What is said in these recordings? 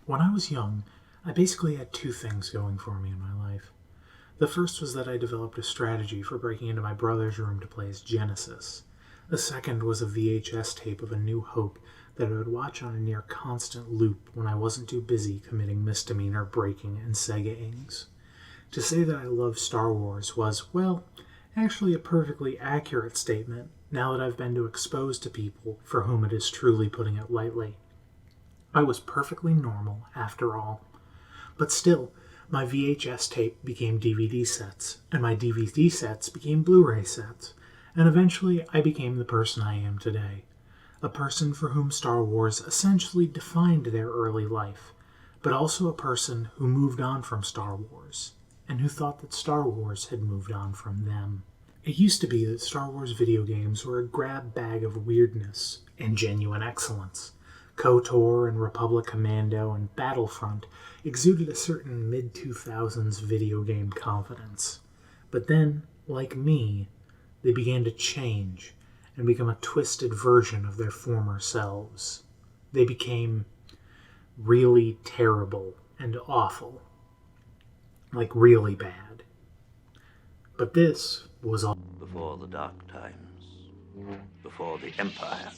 When I was young, I basically had two things going for me in my life. The first was that I developed a strategy for breaking into my brother's room to play as Genesis. The second was a VHS tape of A New Hope that I would watch on a near constant loop when I wasn't too busy committing misdemeanor breaking and Sega-ings. To say that I love Star Wars was, well, actually a perfectly accurate statement now that I've been too exposed to people for whom it is truly putting it lightly. I was perfectly normal, after all. But still, my VHS tape became DVD sets, and my DVD sets became Blu-ray sets, and eventually I became the person I am today. A person for whom Star Wars essentially defined their early life, but also a person who moved on from Star Wars, and who thought that Star Wars had moved on from them. It used to be that Star Wars video games were a grab bag of weirdness and genuine excellence. KotOR and Republic Commando and Battlefront exuded a certain mid-2000s video game confidence. But then, like me, they began to change and become a twisted version of their former selves. They became really terrible and awful. Like really bad. But this was all before the dark times, before the Empire.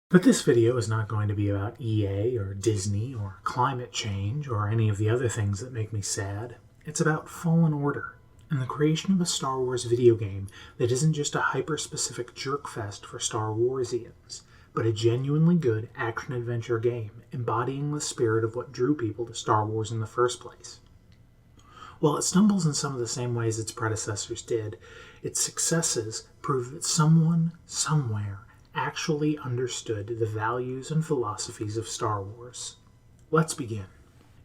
But this video is not going to be about EA or Disney or climate change or any of the other things that make me sad. It's about Fallen Order and the creation of a Star Wars video game that isn't just a hyper-specific jerkfest for Star Warsians, but a genuinely good action-adventure game embodying the spirit of what drew people to Star Wars in the first place. While it stumbles in some of the same ways its predecessors did, its successes prove that someone, somewhere, actually understood the values and philosophies of Star Wars. Let's begin.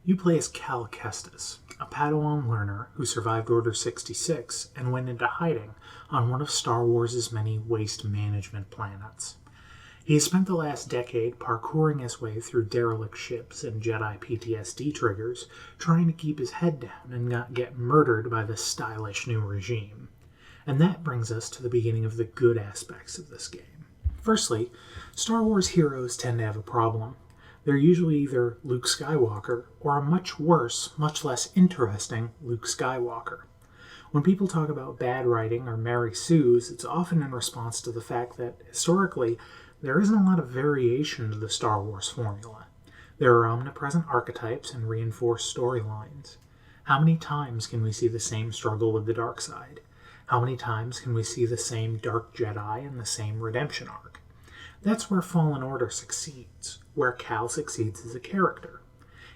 You play as Cal Kestis, a Padawan learner who survived Order 66 and went into hiding on one of Star Wars' many waste management planets. He has spent the last decade parkouring his way through derelict ships and Jedi PTSD triggers, trying to keep his head down and not get murdered by the stylish new regime. And that brings us to the beginning of the good aspects of this game. Firstly, Star Wars heroes tend to have a problem. They're usually either Luke Skywalker or a much worse, much less interesting Luke Skywalker. When people talk about bad writing or Mary Sue's, it's often in response to the fact that, historically, there isn't a lot of variation to the Star Wars formula. There are omnipresent archetypes and reinforced storylines. How many times can we see the same struggle with the dark side? How many times can we see the same Dark Jedi and the same redemption arc? That's where Fallen Order succeeds, where Cal succeeds as a character.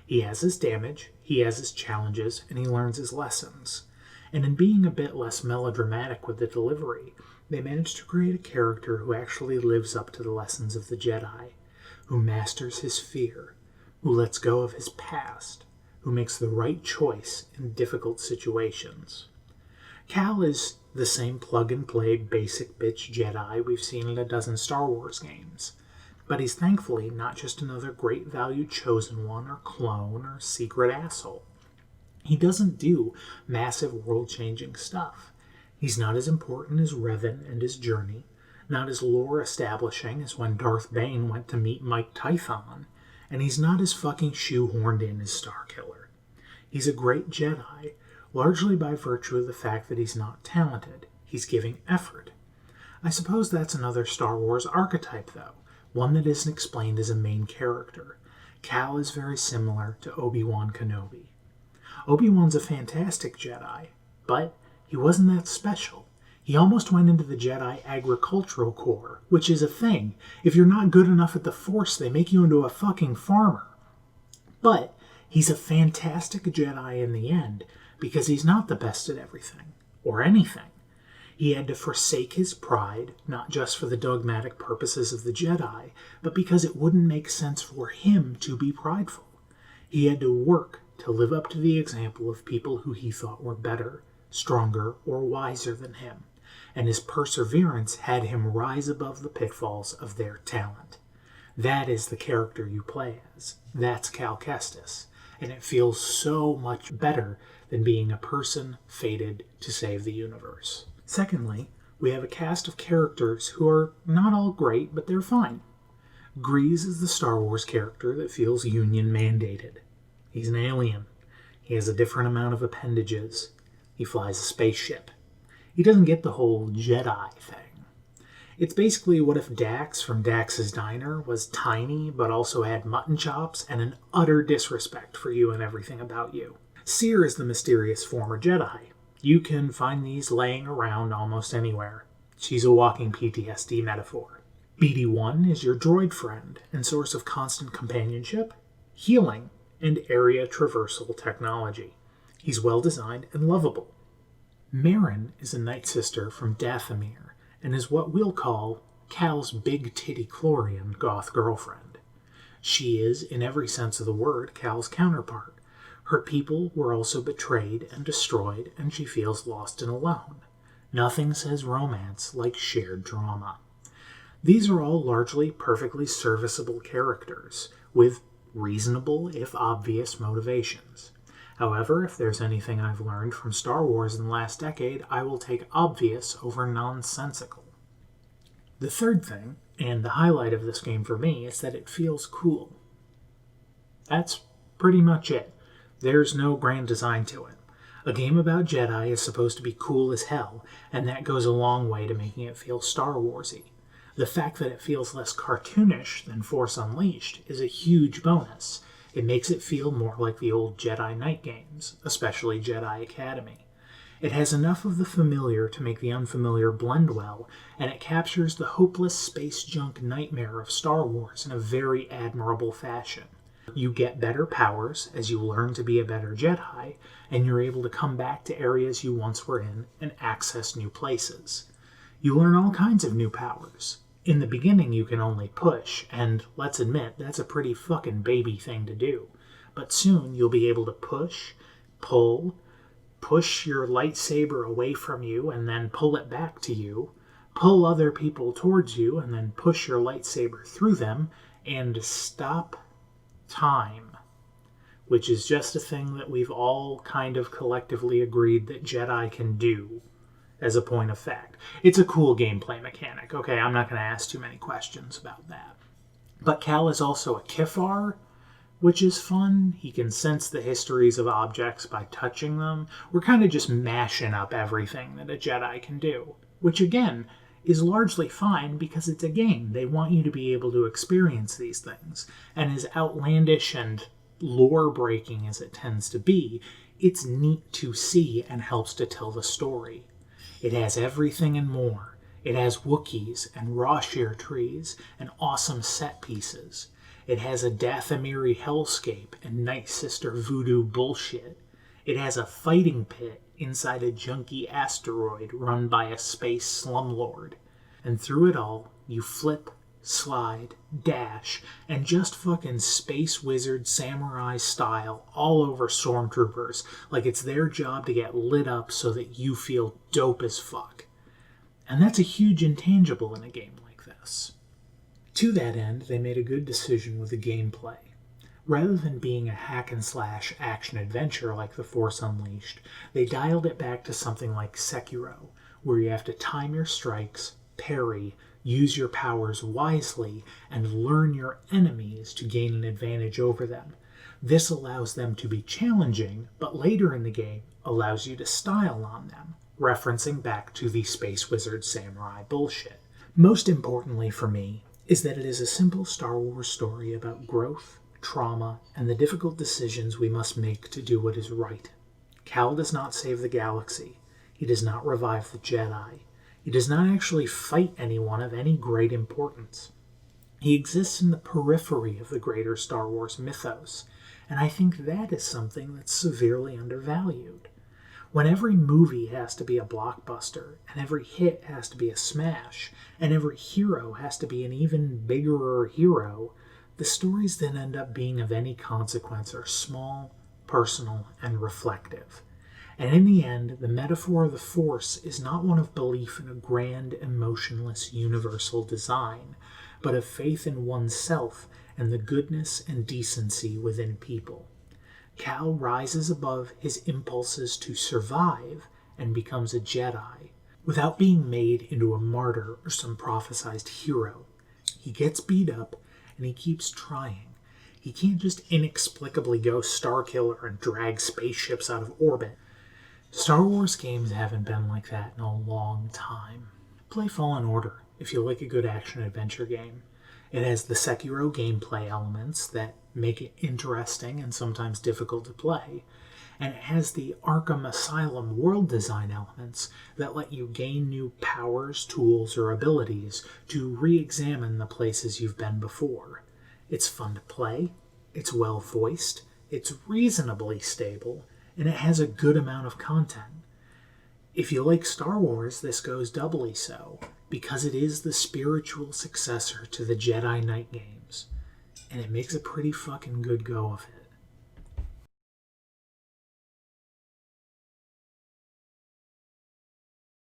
He has his damage, he has his challenges, and he learns his lessons. And in being a bit less melodramatic with the delivery, they manage to create a character who actually lives up to the lessons of the Jedi, who masters his fear, who lets go of his past, who makes the right choice in difficult situations. Cal is the same plug-and-play basic bitch Jedi we've seen in a dozen Star Wars games, but he's thankfully not just another great value chosen one or clone or secret asshole. He doesn't do massive world-changing stuff. He's not as important as Revan and his journey, not as lore-establishing as when Darth Bane went to meet Mike Tython, and he's not as fucking shoehorned in as Starkiller. He's a great Jedi, largely by virtue of the fact that he's not talented. He's giving effort. I suppose that's another Star Wars archetype, though, one that isn't explained as a main character. Cal is very similar to Obi-Wan Kenobi. Obi-Wan's a fantastic Jedi, but he wasn't that special. He almost went into the Jedi Agricultural Corps, which is a thing. If you're not good enough at the Force, they make you into a fucking farmer. But he's a fantastic Jedi in the end, because he's not the best at everything, or anything. He had to forsake his pride, not just for the dogmatic purposes of the Jedi, but because it wouldn't make sense for him to be prideful. He had to work to live up to the example of people who he thought were better, stronger, or wiser than him, and his perseverance had him rise above the pitfalls of their talent. That is the character you play as. That's Cal Kestis, and it feels so much better than being a person fated to save the universe. Secondly, we have a cast of characters who are not all great, but they're fine. Grease is the Star Wars character that feels union mandated. He's an alien. He has a different amount of appendages. He flies a spaceship. He doesn't get the whole Jedi thing. It's basically what if Dax from Dax's Diner was tiny but also had mutton chops and an utter disrespect for you and everything about you. Seer is the mysterious former Jedi. You can find these laying around almost anywhere. She's a walking PTSD metaphor. BD-1 is your droid friend and source of constant companionship, healing, and area traversal technology. He's well designed and lovable. Marin is a night sister from Dathomir and is what we'll call Cal's big titty Chlorian goth girlfriend. She is, in every sense of the word, Cal's counterpart. Her people were also betrayed and destroyed, and she feels lost and alone. Nothing says romance like shared drama. These are all largely perfectly serviceable characters, with reasonable, if obvious, motivations. However, if there's anything I've learned from Star Wars in the last decade, I will take obvious over nonsensical. The third thing, and the highlight of this game for me, is that it feels cool. That's pretty much it. There's no grand design to it. A game about Jedi is supposed to be cool as hell, and that goes a long way to making it feel Star Warsy. The fact that it feels less cartoonish than Force Unleashed is a huge bonus. It makes it feel more like the old Jedi Knight games, especially Jedi Academy. It has enough of the familiar to make the unfamiliar blend well, and it captures the hopeless space junk nightmare of Star Wars in a very admirable fashion. You get better powers as you learn to be a better Jedi, and you're able to come back to areas you once were in and access new places. You learn all kinds of new powers. In the beginning, you can only push, and let's admit, that's a pretty fucking baby thing to do. But soon, you'll be able to push, push your lightsaber away from you and then pull it back to you, pull other people towards you and then push your lightsaber through them, and stop time. Which is just a thing that we've all kind of collectively agreed that Jedi can do. As a point of fact. It's a cool gameplay mechanic. Okay, I'm not going to ask too many questions about that. But Cal is also a KotOR, which is fun. He can sense the histories of objects by touching them. We're kind of just mashing up everything that a Jedi can do. Which, again, is largely fine because it's a game. They want you to be able to experience these things. And as outlandish and lore-breaking as it tends to be, it's neat to see and helps to tell the story. It has everything and more. It has Wookiees and raw-shear trees and awesome set pieces. It has a Dathomiri hellscape and Night Sister voodoo bullshit. It has a fighting pit inside a junky asteroid run by a space slumlord. And through it all, you flip, slide, dash, and just fucking space wizard samurai style all over stormtroopers like it's their job to get lit up so that you feel dope as fuck. And that's a huge intangible in a game like this. To that end, they made a good decision with the gameplay. Rather than being a hack-and-slash action-adventure like The Force Unleashed, they dialed it back to something like Sekiro, where you have to time your strikes, parry, use your powers wisely, and learn your enemies to gain an advantage over them. This allows them to be challenging, but later in the game allows you to style on them, referencing back to the Space Wizard Samurai bullshit. Most importantly for me is that it is a simple Star Wars story about growth, trauma, and the difficult decisions we must make to do what is right. Cal does not save the galaxy. He does not revive the Jedi. He does not actually fight anyone of any great importance. He exists in the periphery of the greater Star Wars mythos, and I think that is something that's severely undervalued. When every movie has to be a blockbuster, and every hit has to be a smash, and every hero has to be an even bigger hero, the stories that end up being of any consequence are small, personal, and reflective. And in the end, the metaphor of the Force is not one of belief in a grand, emotionless, universal design, but of faith in oneself and the goodness and decency within people. Cal rises above his impulses to survive and becomes a Jedi, without being made into a martyr or some prophesized hero. He gets beat up, and he keeps trying. He can't just inexplicably go Starkiller and drag spaceships out of orbit. Star Wars games haven't been like that in a long time. Play Fallen Order if you like a good action-adventure game. It has the Sekiro gameplay elements that make it interesting and sometimes difficult to play, and it has the Arkham Asylum world design elements that let you gain new powers, tools, or abilities to re-examine the places you've been before. It's fun to play, it's well voiced, it's reasonably stable, and it has a good amount of content. If you like Star Wars, this goes doubly so, because it is the spiritual successor to the Jedi Knight games, and it makes a pretty fucking good go of it.